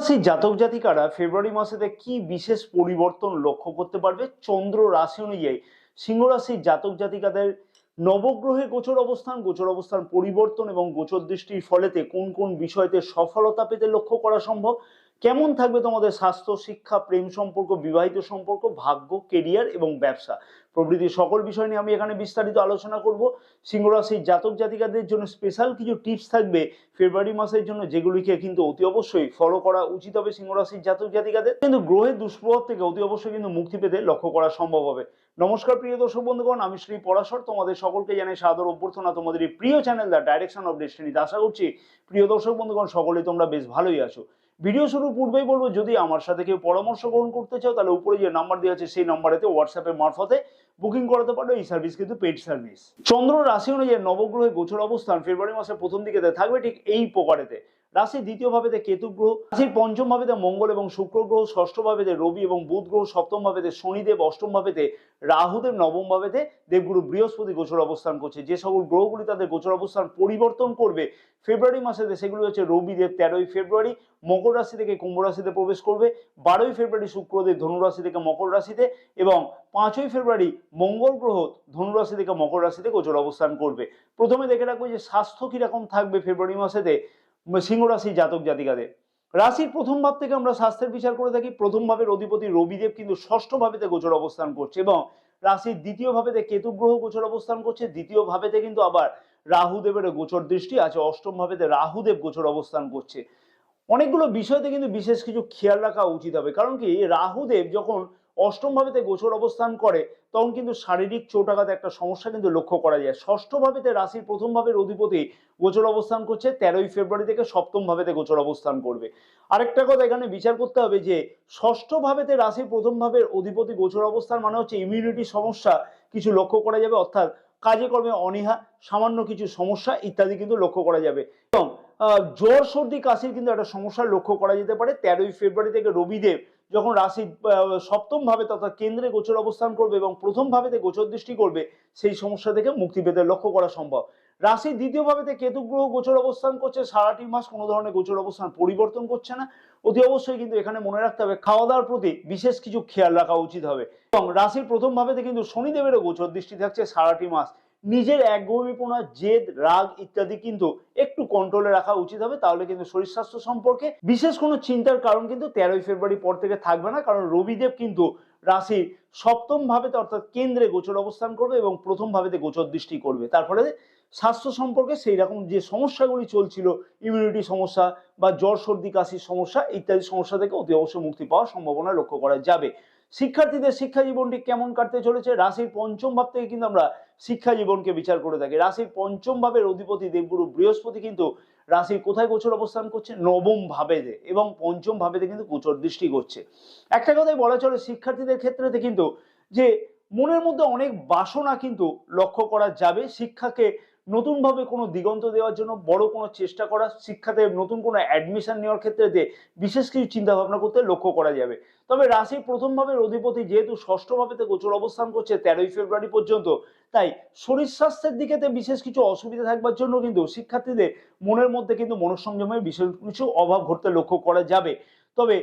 রাশির জাতক জাতিকারা ফেব্রুয়ারি মাসেতে কি বিশেষ পরিবর্তন লক্ষ্য করতে পারবে? চন্দ্র রাশি অনুযায়ী সিংহ রাশির জাতক জাতিকাদের নবগ্রহে গোচর অবস্থান পরিবর্তন এবং গোচর দৃষ্টির ফলেতে কোন কোন বিষয়তে সফলতা পেতে লক্ষ্য করা সম্ভব, কেমন থাকবে তোমাদের স্বাস্থ্য, শিক্ষা, প্রেম সম্পর্ক, বিবাহিত সম্পর্ক, ভাগ্য, কেরিয়ার এবং ব্যবসা প্রভৃতি সকল বিষয় নিয়ে আমি এখানে বিস্তারিত আলোচনা করব। সিংহ রাশির জাতক জাতিকাদের জন্য স্পেশাল কিছু টিপস থাকবে ফেব্রুয়ারি মাসের জন্য, যেগুলিকে কিন্তু অতি অবশ্যই ফলো করা উচিত হবে সিংহ রাশির জাতক জাতিকাদের। কিন্তু গ্রহের দুষ্প্রভাব থেকে অতি অবশ্যই কিন্তু মুক্তি পেতে লক্ষ্য করা সম্ভব হবে। নমস্কার প্রিয় দর্শক বন্ধুগণ, আমি শ্রী পরাশর, তোমাদের সকলকে জানাই সাদর অভ্যর্থনা তোমাদের এই প্রিয় চ্যানেল দ্য ডাইরেকশন অফ ডেস্টিনিতে। আশা করছি প্রিয় দর্শক বন্ধুগণ সকলেই তোমরা বেশ ভালোই আছো। ভিডিও শুরু পূর্বেই বলবো, যদি আমার সাথে কেউ পরামর্শ গ্রহণ করতে চাও তাহলে উপরে যে নাম্বার দেওয়া আছে সেই নাম্বারেতে হোয়াটসঅ্যাপের মারফতে বুকিং করাতে পারো। এই সার্ভিস কিন্তু পেইড সার্ভিস। চন্দ্র রাশি অনুযায়ী নবগ্রহে গোচর অবস্থান ফেব্রুয়ারি মাসের প্রথম দিকে থাকবে ঠিক এই প্রকারেতে। রাশির দ্বিতীয় ভাবেতে কেতু গ্রহ, রাশির পঞ্চম ভাবেতে মঙ্গল এবং শুক্র গ্রহ, ষষ্ঠ ভাবেতে রবি এবং বুধ গ্রহ, সপ্তম ভাবেতে শনিদেব, অষ্টম ভাবেতে রাহুদেব, নবম ভাবেতে দেবগুরু বৃহস্পতি গোচর অবস্থান করছে। যে সকল গ্রহগুলি তাদের গোচর অবস্থান পরিবর্তন করবে ফেব্রুয়ারি মাসেতে সেগুলো হচ্ছে রবিদেব 13ই ফেব্রুয়ারি মকর রাশি থেকে কুম্ভ রাশিতে প্রবেশ করবে, 12ই ফেব্রুয়ারি শুক্রদেব ধনু রাশি থেকে মকর রাশিতে এবং 5ই ফেব্রুয়ারি মঙ্গল গ্রহ ধনু রাশি থেকে মকর রাশিতে গোচর অবস্থান করবে। প্রথমে দেখে রাখবো যে স্বাস্থ্য কিরকম থাকবে ফেব্রুয়ারি মাসেতে সিংহ রাশির জাতক জাতিকাদের। রাশির প্রথম ভাব থেকে আমরা স্বাস্থ্যের বিচার করে থাকি। প্রথম ভাবের অধিপতি রবিদেব কিন্তু ষষ্ঠ ভাবেতে গোচর অবস্থান করছে এবং রাশির দ্বিতীয় ভাবেতে কেতু গ্রহ গোচর অবস্থান করছে। দ্বিতীয় ভাবেতে কিন্তু আবার রাহুদেবের গোচর দৃষ্টি আছে। অষ্টম ভাবেতে রাহুদেব গোচর অবস্থান করছে। অনেকগুলো বিষয়তে কিন্তু বিশেষ কিছু খেয়াল রাখা উচিত হবে, কারণ কি রাহুদেব যখন অষ্টম ভাবেতে গোচর অবস্থান করে তখন কিন্তু শারীরিক চোটাঘাতে একটা সমস্যা কিন্তু লক্ষ্য করা যায়। ষষ্ঠ ভাবেতে রাশির প্রথম ভাবের অধিপতি গোচর অবস্থান করছে 13ই ফেব্রুয়ারি থেকে সপ্তম ভাবেতে গোচর অবস্থান করবে। আরেকটা কথা এখানে বিচার করতে হবে যে ষষ্ঠ ভাবেতে রাশির প্রথম ভাবের অধিপতি গোচর অবস্থান মানে হচ্ছে ইমিউনিটি সমস্যা কিছু লক্ষ্য করা যাবে, অর্থাৎ কাজে কর্মে অনীহা, সামান্য কিছু সমস্যা ইত্যাদি কিন্তু লক্ষ্য করা যাবে এবং জ্বর সর্দি কাশির কিন্তু একটা সমস্যা লক্ষ্য করা যেতে পারে। 13ই ফেব্রুয়ারি থেকে রবিদেব যখন রাশির সপ্তম ভাবে তথা কেন্দ্রে গোচর অবস্থান করবে এবং প্রথম ভাবেতে গোচর দৃষ্টি করবে, সেই সমস্যা থেকে মুক্তি পেতে লক্ষ্য করা সম্ভব। রাশির দ্বিতীয় ভাবেতে কেতু গ্রহ গোচর অবস্থান করছে সারাটি মাস, কোনো ধরনের গোচর অবস্থান পরিবর্তন করছে না। অতি অবশ্যই কিন্তু এখানে মনে রাখতে হবে খাওয়া দাওয়ার প্রতি বিশেষ কিছু খেয়াল রাখা উচিত হবে এবং রাশির প্রথম ভাবেতে কিন্তু শনিদেবেরও গোচর দৃষ্টি থাকছে সারাটি মাস। নিজের একগুঁয়েমিপনা, জেদ, রাগ ইত্যাদি কিন্তু একটু কন্ট্রোলে রাখা উচিত হবে, তাহলে কিন্তু শরীর স্বাস্থ্য সম্পর্কে বিশেষ কোনো চিন্তার কারণ কিন্তু 13ই ফেব্রুয়ারি পর থেকে থাকবে না, কারণ রবিদেব কিন্তু রাশির সপ্তম ভাবেতে অর্থাৎ কেন্দ্রে গোচর অবস্থান করবে এবং প্রথম ভাবেতে গোচর দৃষ্টি করবে। তার ফলে স্বাস্থ্য সম্পর্কে সেই রকম যে সমস্যাগুলি চলছিল, ইমিউনিটি সমস্যা বা জ্বর সর্দি কাশির সমস্যা ইত্যাদি সমস্যা থেকে অতি অবশ্যই মুক্তি পাওয়ার সম্ভাবনা লক্ষ্য করা যাবে। শিক্ষার্থীদের শিক্ষা জীবনটি কেমন কাটতে চলেছে? রাশির পঞ্চম ভাব থেকে কিন্তু আমরা শিক্ষা জীবনকে বিচার করে থাকি। রাশির পঞ্চম ভাবের অধিপতি দেবগুরু বৃহস্পতি কিন্তু রাশির কোথায় গোচর অবস্থান করছে? নবম ভাবেতে এবং পঞ্চম ভাবেতে কিন্তু গোচর দৃষ্টি করছে। একটা কথাই বলা চলে শিক্ষার্থীদের ক্ষেত্রে কিন্তু যে মনের মধ্যে অনেক বাসনা কিন্তু লক্ষ্য করা যাবে। শিক্ষাকে নতুনভাবে কোনো দিগন্ত দেওয়ার জন্য বড় কোনো চেষ্টা করা, শিক্ষাতে নতুন কোনো অ্যাডমিশন নেওয়ার ক্ষেত্রে বিশেষ কিছু চিন্তা ভাবনা করতে লক্ষ্য করা যাবে। তবে রাশির প্রথম ভাবের অধিপতি যেহেতু ষষ্ঠ ভাবেতে গোচর অবস্থান করছে 13ই ফেব্রুয়ারি পর্যন্ত, তাই শরীর স্বাস্থ্যের দিকেতে বিশেষ কিছু অসুবিধা থাকবার জন্য কিন্তু শিক্ষার্থীদের মনের মধ্যে কিন্তু মনঃসংযমের বিশেষ কিছু অভাব ঘটতে লক্ষ্য করা যাবে। তবে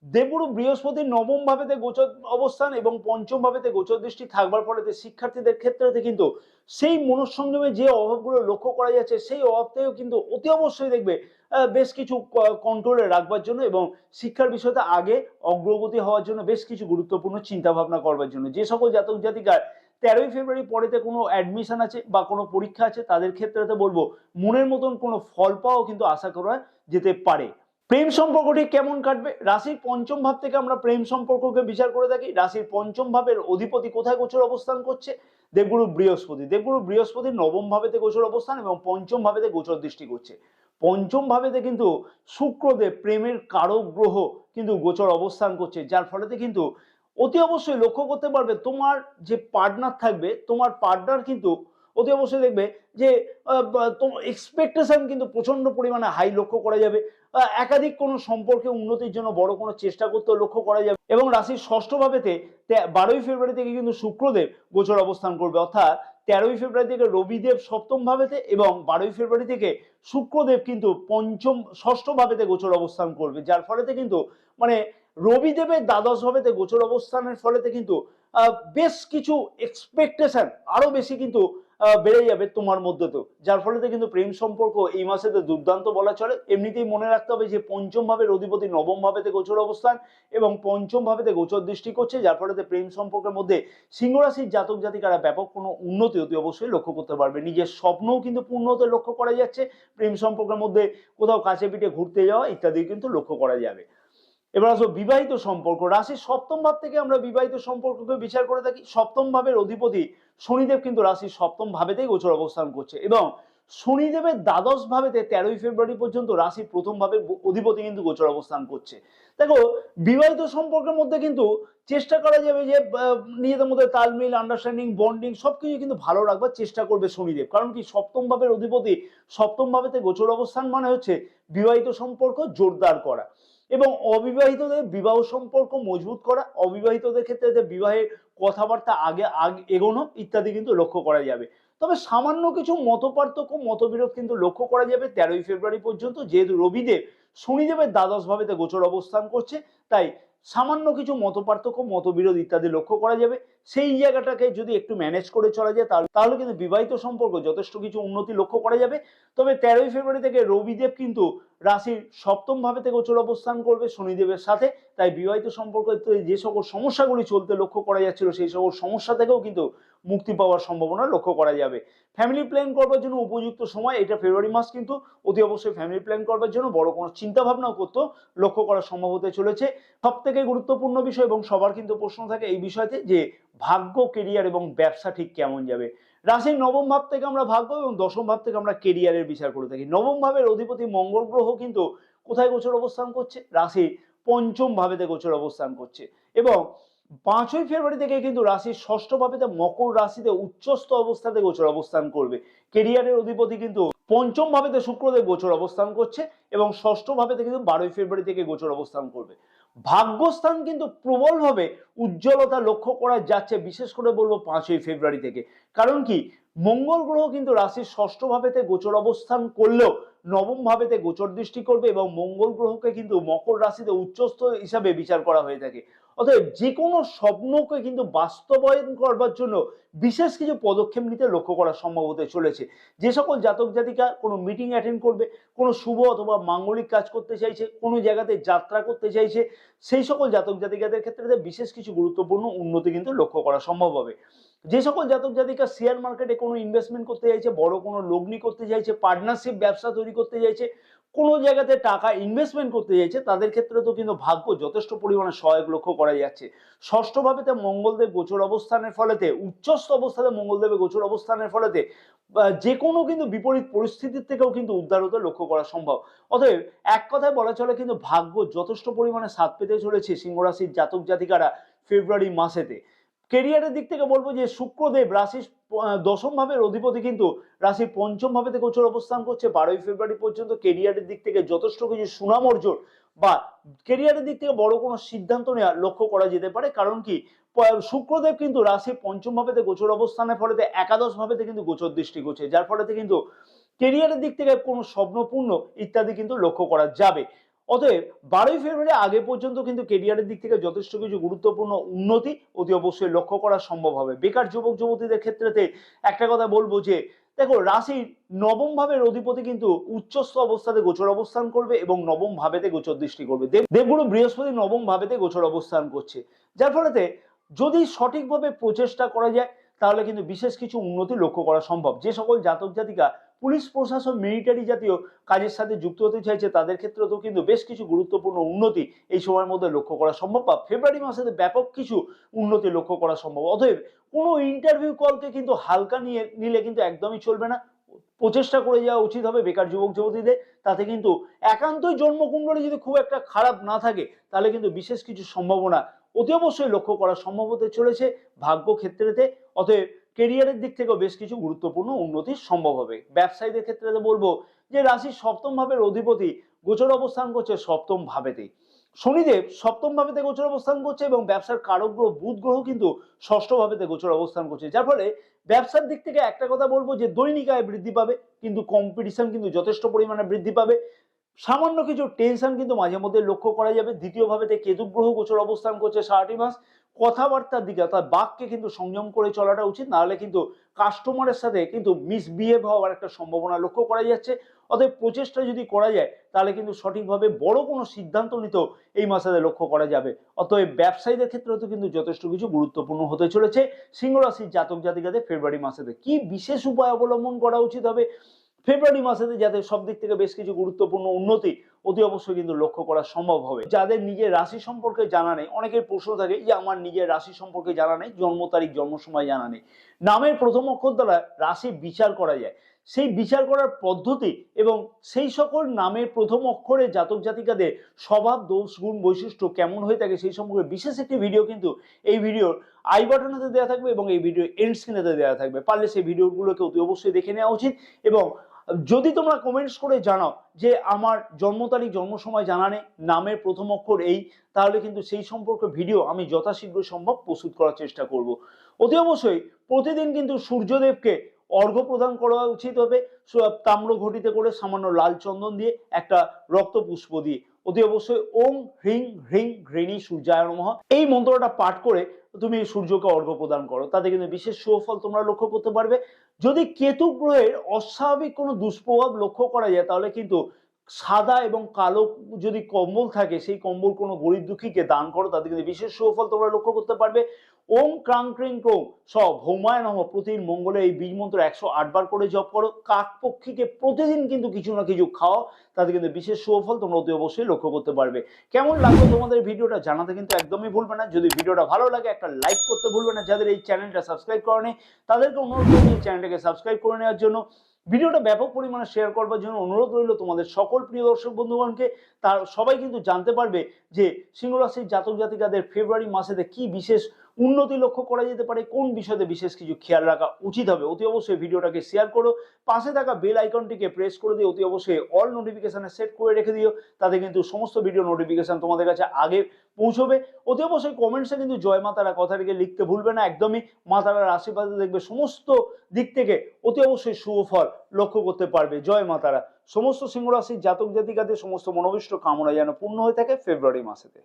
দেবগুরু বৃহস্পতির নবম ভাবেতে গোচর অবস্থান এবং পঞ্চম ভাবেতে গোচর দৃষ্টি থাকবার ফলে শিক্ষার্থীদের ক্ষেত্রে কিন্তু সেই মনঃসংযমে যে অভাবগুলো লক্ষ্য করা যাচ্ছে সেই অভাবটাও কিন্তু অতি অবশ্যই দেখবে বেশ কিছু কন্ট্রোলে রাখবার জন্য এবং শিক্ষার বিষয়টা আগে অগ্রগতি হওয়ার জন্য বেশ কিছু গুরুত্বপূর্ণ চিন্তা ভাবনা করবার জন্য। যে সকল জাতক জাতিকার 13ই ফেব্রুয়ারি পরেতে কোনো অ্যাডমিশন আছে বা কোনো পরীক্ষা আছে তাদের ক্ষেত্রে বলবো মনের মতন কোনো ফল পাওয়াও কিন্তু আশা করা যেতে পারে। প্রেম সম্পর্কটি কেমন কাটবে? রাশির পঞ্চম ভাব থেকে আমরা প্রেম সম্পর্ককে বিচার করে থাকি। রাশির পঞ্চম ভাবের অধিপতি কোথায় গোচর অবস্থান করছে? দেবগুরু বৃহস্পতি। দেবগুরু বৃহস্পতির নবম ভাবেতে গোচর অবস্থান এবং পঞ্চম ভাবেতে গোচর দৃষ্টি করছে। পঞ্চম ভাবেতে কিন্তু শুক্রদেব প্রেমের কারক গ্রহ কিন্তু গোচর অবস্থান করছে, যার ফলেতে কিন্তু অতি অবশ্যই লক্ষ্য করতে পারবে তোমার যে পার্টনার থাকবে, তোমার পার্টনার কিন্তু অতি অবশ্যই দেখবে যে তোমার এক্সপেকটেশন কিন্তু প্রচন্ড পরিমাণে হাই লক্ষ্য করা যাবে। একাধিক কোনো সম্পর্কে উন্নতির জন্য বড় কোনো চেষ্টা করতে লক্ষ্য করা যাবে এবং রাশির ষষ্ঠ ভাবেতে 12ই ফেব্রুয়ারি থেকে কিন্তু শুক্রদেব গোচর অবস্থান করবে, অর্থাৎ 13ই ফেব্রুয়ারি থেকে রবিদেব সপ্তম ভাবেতে এবং 12ই ফেব্রুয়ারি থেকে শুক্রদেব কিন্তু ষষ্ঠ ভাবেতে গোচর অবস্থান করবে, যার ফলেতে কিন্তু মানে রবিদেবের দ্বাদশ ভাবেতে গোচর অবস্থানের ফলেতে কিন্তু বেশ কিছু এক্সপেকটেশন আরো বেশি কিন্তু বেড়ে যাবে তোমার মধ্যে, তো যার ফলে কিন্তু প্রেম সম্পর্ক এই মাসেতে দুর্দান্ত বলা চলে। এমনিতেই মনে রাখতে হবে যে পঞ্চম ভাবের অধিপতি নবম ভাবেতে গোচর অবস্থান এবং পঞ্চম ভাবেতে গোচর দৃষ্টি করছে, যার ফলে প্রেম সম্পর্কের মধ্যে সিংহ রাশির জাতক জাতিকারা ব্যাপক কোনো উন্নতি অতি অবশ্যই লক্ষ্য করতে পারবে। নিজের স্বপ্নও কিন্তু পূর্ণ হতে লক্ষ্য করা যাচ্ছে, প্রেম সম্পর্কের মধ্যে কোথাও কাছে পিঠে ঘুরতে যাওয়া ইত্যাদি কিন্তু লক্ষ্য করা যাবে। এবার আসো বিবাহিত সম্পর্ক। রাশির সপ্তম ভাব থেকে আমরা বিবাহিত সম্পর্ককে বিচার করে থাকি। সপ্তম ভাবের অধিপতি শনিদেব কিন্তু রাশির সপ্তম ভাবেতেই গোচর অবস্থান করছে এবং শনিদেবের দ্বাদশ ভাবেতে 13ই ফেব্রুয়ারি পর্যন্ত রাশির প্রথম ভাবের অধিপতি কিন্তু গোচর অবস্থান করছে। দেখো, বিবাহিত সম্পর্কের মধ্যে কিন্তু চেষ্টা করা যাবে যে নিজেদের মধ্যে তালমিল, আন্ডারস্ট্যান্ডিং, বন্ডিং সবকিছু কিন্তু ভালো রাখবার চেষ্টা করবে শনিদেব। কারণ কি, সপ্তম ভাবের অধিপতি সপ্তম ভাবেতে গোচর অবস্থান মানে হচ্ছে বিবাহিত সম্পর্ক জোরদার করা এবং অবিবাহিতদের বিবাহ সম্পর্ক মজবুত করা, অবিবাহিতদের ক্ষেত্রে বিবাহের কথাবার্তা আগে এগোনো ইত্যাদি কিন্তু লক্ষ্য করা যাবে। তবে সামান্য কিছু মতপার্থক্য মতবিরোধ কিন্তু লক্ষ্য করা যাবে 13ই ফেব্রুয়ারি পর্যন্ত, যেহেতু রবিদেব শনিদেবের দ্বাদশ ভাবেতে গোচর অবস্থান করছে, তাই সামান্য কিছু মতপার্থক্য মতবিরোধ ইত্যাদি লক্ষ্য করা যাবে। সেই জায়গাটাকে যদি একটু ম্যানেজ করে চলা যায় তাহলে কিন্তু বিবাহিত সম্পর্ক যথেষ্ট কিছু উন্নতি লক্ষ্য করা যাবে। তবে 13ই ফেব্রুয়ারি থেকে রবিদেব কিন্তু রাশির সপ্তম ভাবেতে গোচর অবস্থান করবে শনিদেবের সাথে, তাই বিবাহিত সম্পর্ক যে সকল সমস্যাগুলি চলতে লক্ষ্য করা যাচ্ছিল সেই সকল সমস্যা থেকেও কিন্তু মুক্তি পাওয়ার সম্ভাবনা লক্ষ্য করা যাবে। ফ্যামিলি প্ল্যান করবার জন্য উপযুক্ত সময় এটা ফেব্রুয়ারি মাস, কিন্তু অতি অবশ্যই ফ্যামিলি প্ল্যান করবার জন্য বড় কোনো চিন্তা ভাবনাও করতেও লক্ষ্য করা সম্ভব হতে চলেছে। সব থেকে গুরুত্বপূর্ণ বিষয় এবং সবার কিন্তু প্রশ্ন থাকে এই বিষয়তে যে ভাগ্য, কেরিয়ার এবং ব্যবসা ঠিক কেমন যাবে। রাশির নবম ভাব থেকে আমরা ভাগ্য এবং দশম ভাব থেকে আমরা কেরিয়ারের বিচার করে থাকি। নবম ভাবের অধিপতি মঙ্গল গ্রহ কিন্তু কোথায় গোচর অবস্থান করছে? রাশির পঞ্চম ভাবেতে গোচর অবস্থান করছে এবং 5ই ফেব্রুয়ারি থেকে কিন্তু রাশির ষষ্ঠ ভাবেতে মকর রাশিতে উচ্চস্থ অবস্থাতে গোচর অবস্থান করবে। কেরিয়ারের অধিপতি কিন্তু পঞ্চম ভাবেতে শুক্রদেব গোচর অবস্থান করছে এবং ষষ্ঠ ভাবেতে কিন্তু 12ই ফেব্রুয়ারি থেকে গোচর অবস্থান করবে। ভাগ্যস্থান কিন্তু প্রবলভাবে উজ্জ্বলতা লক্ষ্য করা যাচ্ছে, বিশেষ করে বলবো 5ই ফেব্রুয়ারি থেকে। কারণ কি, মঙ্গল গ্রহ কিন্তু রাশির ষষ্ঠ ভাবেতে গোচর অবস্থান করলেও নবম ভাবেতে গোচর দৃষ্টি করবে এবং মঙ্গল গ্রহকে কিন্তু মকর রাশিতে উচ্চস্থ হিসাবে বিচার করা হয়ে থাকে। অতএব যে কোনো স্বপ্নকে কিন্তু বাস্তবায়ন করবার জন্য বিশেষ কিছু পদক্ষেপ নিতে লক্ষ্য করা সম্ভব হতে চলেছে। যে সকল জাতক জাতিকা কোনো মিটিং অ্যাটেন্ড করবে, কোনো শুভ অথবা মাঙ্গলিক কাজ করতে চাইছে, কোনো জায়গাতে যাত্রা করতে চাইছে, সেই সকল জাতক জাতিকাদের ক্ষেত্রে বিশেষ কিছু গুরুত্বপূর্ণ উন্নতি কিন্তু লক্ষ্য করা সম্ভব হবে। যে সকল জাতক জাতিকা শেয়ার মার্কেটে কোনো ইনভেস্টমেন্ট করতে চাইছে, বড় কোনো লগ্নি করতে চাইছে, পার্টনারশিপ ব্যবসা তৈরি করতে চাইছে, কোনো জায়গাতে টাকা ইনভেস্টমেন্ট করতে চাইছে, তাদের ক্ষেত্রে তো কিন্তু ভাগ্য যথেষ্ট পরিমাণে সহায়ক লক্ষ্য করা যাচ্ছে। ষষ্ঠ ভাবেতে মঙ্গলদেব গোচর অবস্থানের ফলেতে, উচ্চস্থ অবস্থাতে মঙ্গলদেবের গোচর অবস্থানের ফলেতে যে কোনো কিন্তু বিপরীত পরিস্থিতির থেকেও কিন্তু উদ্ধার হতে লক্ষ্য করা সম্ভব। অতএব এক কথায় বলা চলে কিন্তু ভাগ্য যথেষ্ট পরিমাণে সাথ পেতে চলেছে সিংহ রাশির জাতক জাতিকারা ফেব্রুয়ারি মাসেতে। কেরিয়ারের দিক থেকে বলবো যে শুক্রদেব রাশির দশম ভাবের অধিপতি কিন্তু রাশির পঞ্চম ভাবেতে গোচর অবস্থান করছে 12ই ফেব্রুয়ারি পর্যন্ত। কেরিয়ারের দিক থেকে যথেষ্ট কিছু সুনাম অর্জন বা কেরিয়ারের দিক থেকে বড় কোনো সিদ্ধান্ত নেওয়া লক্ষ্য করা যেতে পারে। কারণ কি, শুক্রদেব কিন্তু রাশির পঞ্চম ভাবেতে গোচর অবস্থানের ফলে একাদশ ভাবেতে কিন্তু গোচর দৃষ্টি করছে, যার ফলে কিন্তু কেরিয়ারের দিক থেকে কোনো স্বপ্নপূর্ণ ইত্যাদি কিন্তু লক্ষ্য করা যাবে। অতএব 12ই ফেব্রুয়ারি আগে পর্যন্ত কিন্তু কেরিয়ারের দিক থেকে যথেষ্ট কিছু গুরুত্বপূর্ণ উন্নতি অতি অবশ্যই লক্ষ্য করা সম্ভব হবে। বেকার যুবক যুবতীদের ক্ষেত্রে একটা কথা বলবো যে দেখো, রাশির নবম ভাবের অধিপতি কিন্তু উচ্চস্থ অবস্থাতে গোচর অবস্থান করবে এবং নবম ভাবেতে গোচর দৃষ্টি করবে। দেবগুরু বৃহস্পতি নবম ভাবেতে গোচর অবস্থান করছে, যার ফলে যদি সঠিকভাবে প্রচেষ্টা করা যায় তাহলে কিন্তু বিশেষ কিছু উন্নতি লক্ষ্য করা সম্ভব। যে সকল জাতক জাতিকা পুলিশ প্রশাসন মিলিটারি জাতীয় কাজের সাথে যুক্ত হতে চাইছে তাদের ক্ষেত্রেও কিন্তু বেশ কিছু গুরুত্বপূর্ণ উন্নতি এই সময়ের মধ্যে লক্ষ্য করা সম্ভব, বা ফেব্রুয়ারি মাসে ব্যাপক কিছু উন্নতি লক্ষ্য করা সম্ভব। অতএব কোনো ইন্টারভিউ কলকে কিন্তু হালকা নিলে কিন্তু একদমই চলবে না, প্রচেষ্টা করে যাওয়া উচিত হবে বেকার যুবক যুবতীদের। তাতে কিন্তু একান্তই জন্মকুণ্ডলী যদি খুব একটা খারাপ না থাকে তাহলে কিন্তু বিশেষ কিছু সম্ভাবনা অতি অবশ্যই লক্ষ্য করা সম্ভব হতে চলেছে ভাগ্য ক্ষেত্রেতে। অতএব কেরিয়ারের দিক থেকেও বেশ কিছু গুরুত্বপূর্ণ উন্নতি সম্ভব হবে। ব্যবসায়ীদের ক্ষেত্রে বলবো যে রাশির সপ্তম ভাবের অধিপতি গোচর অবস্থান করছে সপ্তম ভাবেতেই। শনিদেব সপ্তম ভাবেতে গোচর অবস্থান করছে এবং ব্যবসার কারক গ্রহ বুধ গ্রহ কিন্তু ষষ্ঠ ভাবেতে গোচর অবস্থান করছে, যার ফলে ব্যবসার দিক থেকে একটা কথা বলবো যে দৈনিক আয় বৃদ্ধি পাবে, কিন্তু কম্পিটিশন কিন্তু যথেষ্ট পরিমাণে বৃদ্ধি পাবে। সামান্য কিছু টেনশন কিন্তু মাঝে মধ্যে লক্ষ্য করা যাবে। দ্বিতীয় ভাবেতে কেতু গ্রহ গোচর অবস্থান করছে সারাটি মাস। কথাবার্তার দিকে অর্থাৎ বাক্যে কিন্তু সংযম করে চলাটা উচিত, নাহলে কিন্তু কাস্টমারের সাথে কিন্তু মিসবিহেভ হওয়ার একটা সম্ভাবনা লক্ষ্য করা যাচ্ছে। অতএব প্রচেষ্টা যদি করা যায় তাহলে কিন্তু সঠিকভাবে বড় কোনো সিদ্ধান্ত নিতেও এই মাসে লক্ষ্য করা যাবে। অতএব ব্যবসায়ীদের ক্ষেত্রে তো কিন্তু যথেষ্ট কিছু গুরুত্বপূর্ণ হতে চলেছে সিংহ রাশির জাতক জাতিকাদের ফেব্রুয়ারি মাসেতে। কি বিশেষ উপায় অবলম্বন করা উচিত হবে ফেব্রুয়ারি মাসেতে, যাতে সব দিক থেকে বেশ কিছু গুরুত্বপূর্ণ উন্নতি অতি অবশ্যই কিন্তু লক্ষ্য করা সম্ভব হবে। যাদের নিজের রাশি সম্পর্কে জানা নেই, অনেকের প্রশ্ন থাকে যে আমার নিজের রাশি সম্পর্কে জানা নেই, জন্ম তারিখ জন্ম সময় জানা নেই। নামের প্রথম অক্ষর দ্বারা রাশি বিচার করা যায়। সেই বিচার করার পদ্ধতি এবং সেই সকল নামের প্রথম অক্ষরে জাতক জাতিকাদের স্বভাব দোষ গুণ বৈশিষ্ট্য কেমন হয়ে থাকে সেই সম্পর্কে বিশেষ একটি ভিডিও কিন্তু এই ভিডিওর আই বাটনেতে দেওয়া থাকবে এবং এই ভিডিও এন্ড স্ক্রিনেতে দেওয়া থাকবে। পারলে সেই ভিডিওগুলোকে অতি অবশ্যই দেখে নেওয়া উচিত। এবং যদি তোমরা কমেন্টস করে জানাও যে আমার জন্ম তারিখ জন্ম সময় জানা নেই, নামের প্রথম অক্ষর এই, তাহলে কিন্তু সেই সম্পর্কে ভিডিও আমি যথাশীঘ্র সম্ভব প্রস্তুত করার চেষ্টা করব। অতি অবশ্যই প্রতিদিন কিন্তু সূর্যদেবকে অর্ঘ্য প্রদান করা উচিত হবে তাম্র ঘটিতে করে সামান্য লাল চন্দন দিয়ে, একটা রক্ত পুষ্প দিয়ে। অতি অবশ্যই ওং হ্রিং হ্রিং ঘৃণী সূর্যায় নমঃ এই মন্ত্রটা পাঠ করে তুমি সূর্যকে অর্ঘ্য প্রদান করো, তাতে কিন্তু বিশেষ সুফল তোমরা লক্ষ্য করতে পারবে। যদি কেতু গ্রহের অস্বাভাবিক কোনো দুষ্প্রভাব লক্ষ্য করা যায় তাহলে কিন্তু সাদা এবং কালো যদি কম্বল থাকে সেই কম্বল কোনো গরিব দুঃখীকে দান করো, তাতে কিন্তু বিশেষ সুফল তোমরা লক্ষ্য করতে পারবে। ওম ক্রাং ক্রিং ক্রোং স ভৌমায় নমঃ প্রতিদিন মঙ্গলে এই বীজ মন্ত্র 108 বার করে জপ করো। কাকপক্ষীকে প্রতিদিন কিন্তু কিছু না কিছু খাও, তাতে কিন্তু বিশেষ সুফল তোমরা অতি অবশ্যই লক্ষ্য করতে পারবে। কেমন লাগলো তোমাদের ভিডিওটা জানাতে কিন্তু একদমই ভুলবে না। যদি ভিডিওটা ভালো লাগে একটা লাইক করতে ভুলবে না। যাদের এই চ্যানেলটা সাবস্ক্রাইব করেনি তাদেরকে অনুরোধ করছি এই চ্যানেলটাকে সাবস্ক্রাইব করে নেওয়ার জন্য। ভিডিওটা ব্যাপক পরিমাণে শেয়ার করবার জন্য অনুরোধ রইল তোমাদের সকল প্রিয় দর্শক বন্ধুগণকে। তার সবাই কিন্তু জানতে পারবে যে সিংহ রাশির জাতক জাতিকাদের ফেব্রুয়ারি মাসেতে কি বিশেষ উন্নতি লক্ষ্য করা যেতে পারে, কোন বিষয়ে বিশেষ কিছু খেয়াল রাখা উচিত হবে। অতি অবশ্যই ভিডিওটাকে শেয়ার করো, পাশে থাকা বেল আইকনটিকে প্রেস করে দিও, অতি অবশ্যই অল নোটিফিকেশনে সেট করে রেখে দিও, তাতে কিন্তু সমস্ত ভিডিও নোটিফিকেশন তোমাদের কাছে আগে পৌঁছবে। অতি অবশ্যই কমেন্টসে কিন্তু জয় মা তারা কথাটিকে লিখতে ভুলবে না। একদমই মা তারার আশীর্বাদে দেখবে সমস্ত দিক থেকে অতি অবশ্যই সুফল লক্ষ্য করতে পারবে। জয় মা তারা। সমস্ত সিংহ রাশির জাতক জাতিকাদের সমস্ত মনোবিষ্ট কামনা যেন পূর্ণ হয়ে থাকে ফেব্রুয়ারি মাসেতে।